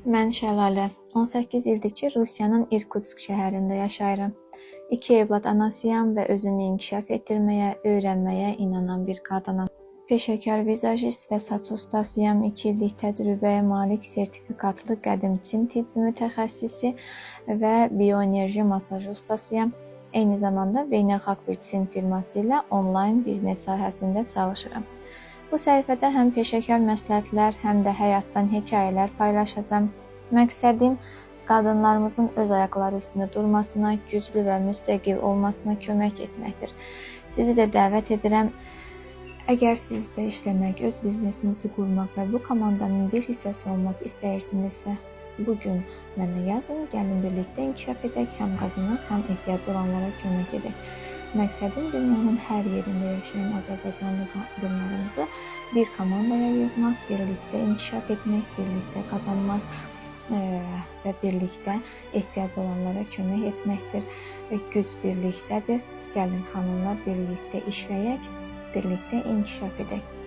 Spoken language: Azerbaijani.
Mən Şəlalə. 18 ildir ki, Rusiyanın Irkutsk şəhərində yaşayıram. 2 evlad anasıyam və özümü inkişaf etdirməyə, öyrənməyə inanan bir qadınam. Peşəkar vizajist və saç ustasıyam. 2 illik təcrübəyə malik sertifikatlı qədim Çin tibbi mütəxəssisi və bioenerji masaj ustasıyam. Eyni zamanda beynəlxalq bir Çin firması ilə onlayn biznes sahəsində çalışıram. Bu səhifədə həm peşəkar məsləhətlər, həm də həyatdan hekayələr paylaşacağam. Məqsədim qadınlarımızın öz ayaqları üstündə durmasına, güclü və müstəqil olmasına kömək etməkdir. Sizi də dəvət edirəm. Əgər siz də işləmək, öz biznesinizi qurmaq və bu komandanın bir hissəsi olmaq istəyirsinizsə, bugün mənə yazın, gəlin birlikdə inkişaf edək, həm qazanaq, həm ehtiyacı olanlara kömək edək. Məqsədim dünyanın hər yerində yaşayan Azərbaycanlı qadınlarımızı bir komandaya yığmaq, birlikdə inkişaf etmək, birlikdə qazanmaq və birlikdə ehtiyacı olanlara kömək etməkdir. Güc birlikdədir. Gəlin xanımlar birlikdə işləyək, birlikdə inkişaf edək.